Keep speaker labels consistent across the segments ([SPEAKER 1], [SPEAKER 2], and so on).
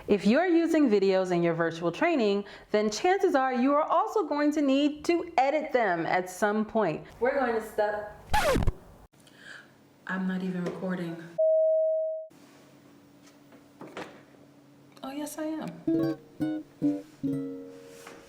[SPEAKER 1] If you're using videos in your virtual training, then chances are you are also going to need to edit them at some point. We're going to start. I'm not even recording. Oh, yes, I am.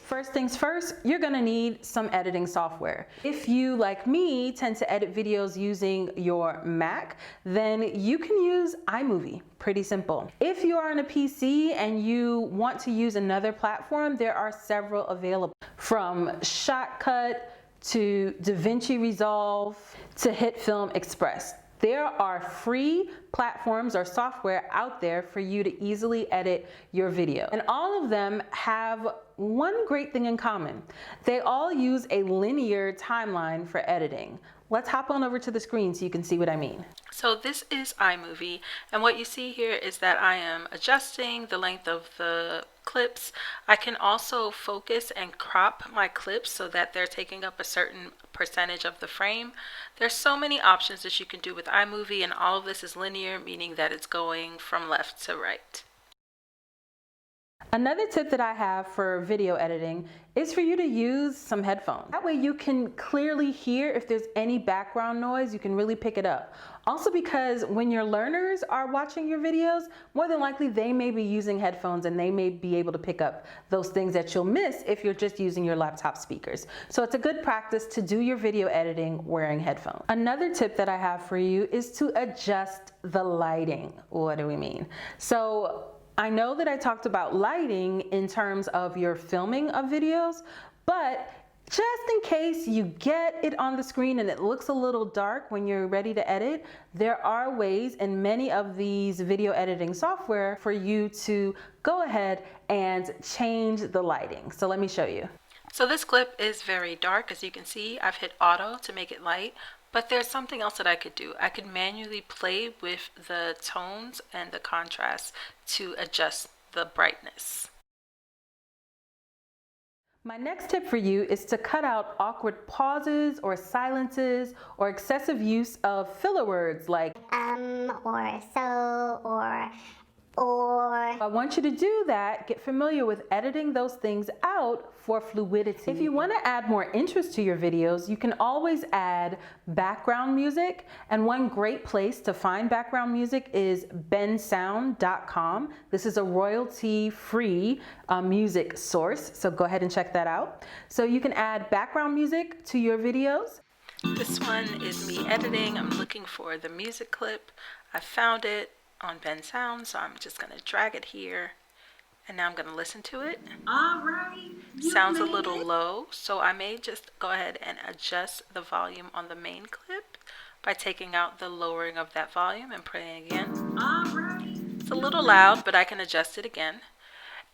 [SPEAKER 1] First things first, you're gonna need some editing software. If you, like me, tend to edit videos using your Mac, then you can use iMovie. Pretty simple. If you are on a PC and you want to use another platform, there are several available, from Shotcut to DaVinci Resolve to HitFilm Express. There are free platforms or software out there for you to easily edit your video. And all of them have one great thing in common. They all use a linear timeline for editing. Let's hop on over to the screen so you can see what I mean.
[SPEAKER 2] So this is iMovie, and what you see here is that I am adjusting the length of the clips. I can also focus and crop my clips so that they're taking up a certain percentage of the frame. There's so many options that you can do with iMovie, and all of this is linear, meaning that it's going from left to right.
[SPEAKER 1] Another tip that I have for video editing is for you to use some headphones. That way you can clearly hear if there's any background noise, you can really pick it up. Also, because when your learners are watching your videos, more than likely they may be using headphones and they may be able to pick up those things that you'll miss if you're just using your laptop speakers. So it's a good practice to do your video editing wearing headphones. Another tip that I have for you is to adjust the lighting. What do we mean? So I know that I talked about lighting in terms of your filming of videos, but just in case you get it on the screen and it looks a little dark when you're ready to edit, there are ways in many of these video editing software for you to go ahead and change the lighting. So let me show you.
[SPEAKER 2] So this clip is very dark. As you can see, I've hit auto to make it light. But there's something else that I could do. I could manually play with the tones and the contrast to adjust the brightness.
[SPEAKER 1] My next tip for you is to cut out awkward pauses or silences or excessive use of filler words like
[SPEAKER 3] or so, or.
[SPEAKER 1] I want you to do that. Get familiar with editing those things out for fluidity. If you want to add more interest to your videos, you can always add background music. And one great place to find background music is bensound.com. This is a royalty-free music source, so go ahead and check that out. So you can add background music to your videos.
[SPEAKER 2] This one is me editing. I'm looking for the music clip. I found it on Bensound, so I'm just going to drag it here, and now I'm going to listen to it.
[SPEAKER 1] All right.
[SPEAKER 2] Sounds a little low, so I may just go ahead and adjust the volume on the main clip by taking out the lowering of that volume and playing again.
[SPEAKER 1] All right.
[SPEAKER 2] It's a little loud, but I can adjust it again.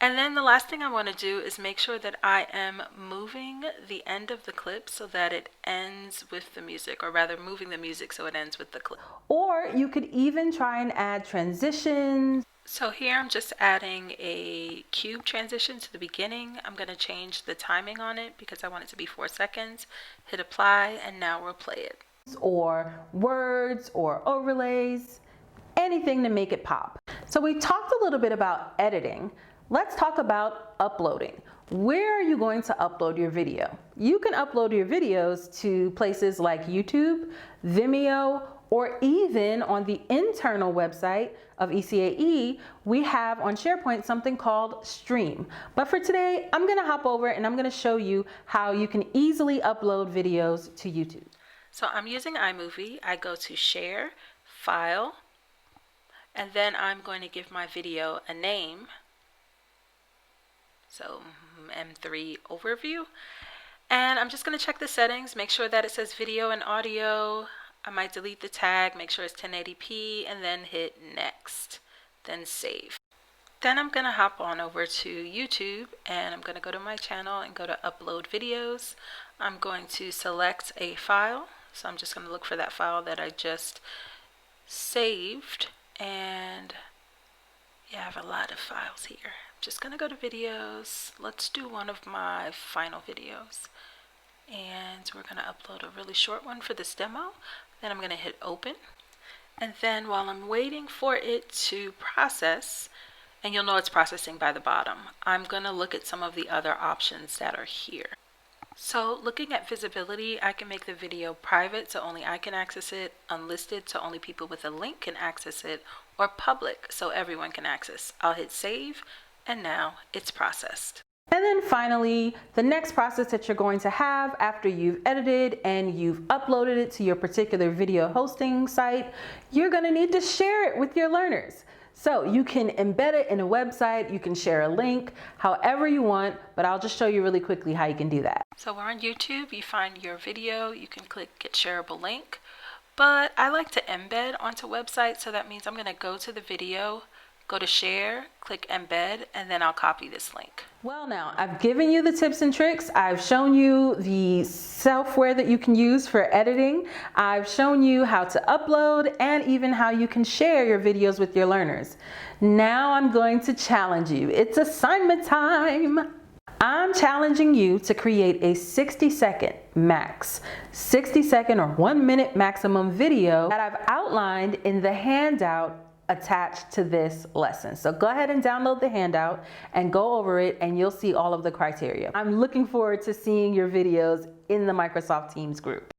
[SPEAKER 2] And then the last thing I want to do is make sure that I am moving the end of the clip so that it ends with the music, or rather moving the music so it ends with the clip.
[SPEAKER 1] Or you could even try and add transitions.
[SPEAKER 2] So here I'm just adding a cube transition to the beginning. I'm going to change the timing on it because I want it to be 4 seconds. Hit apply, and now we'll play it.
[SPEAKER 1] Or words or overlays, anything to make it pop. So we talked a little bit about editing. Let's talk about uploading. Where are you going to upload your video? You can upload your videos to places like YouTube, Vimeo, or even on the internal website of ECAE, we have on SharePoint something called Stream. But for today, I'm gonna hop over and I'm gonna show you how you can easily upload videos to YouTube.
[SPEAKER 2] So I'm using iMovie. I go to Share, File, and then I'm going to give my video a name. So M3 overview, and I'm just going to check the settings, make sure that it says video and audio. I might delete the tag, make sure it's 1080p, and then hit next, then save. Then I'm going to hop on over to YouTube, and I'm going to go to my channel and go to upload videos. I'm going to select a file, so I'm just going to look for that file that I just saved, and yeah, I have a lot of files here. Just gonna go to videos. Let's do one of my final videos, and we're gonna upload a really short one for this demo. Then I'm gonna hit open, and then while I'm waiting for it to process, and you'll know it's processing by the bottom. I'm going to look at some of the other options that are here. So looking at visibility, I can make the video private so only I can access it, unlisted so only people with a link can access it, or public so everyone can access. I'll hit save, and now it's processed.
[SPEAKER 1] And then finally, the next process that you're going to have after you've edited and you've uploaded it to your particular video hosting site, you're going to need to share it with your learners. So you can embed it in a website, you can share a link, however you want, but I'll just show you really quickly how you can do that.
[SPEAKER 2] So we're on YouTube, you find your video, you can click get shareable link, but I like to embed onto websites, so that means I'm going to go to the video, go to share, click embed, and then I'll copy this link.
[SPEAKER 1] Well, now I've given you the tips and tricks. I've shown you the software that you can use for editing. I've shown you how to upload and even how you can share your videos with your learners. Now I'm going to challenge you. It's assignment time. I'm challenging you to create a 60-second max, 60-second or 1 minute maximum video that I've outlined in the handout attached to this lesson. So go ahead and download the handout and go over it, and you'll see all of the criteria. I'm looking forward to seeing your videos in the Microsoft Teams group.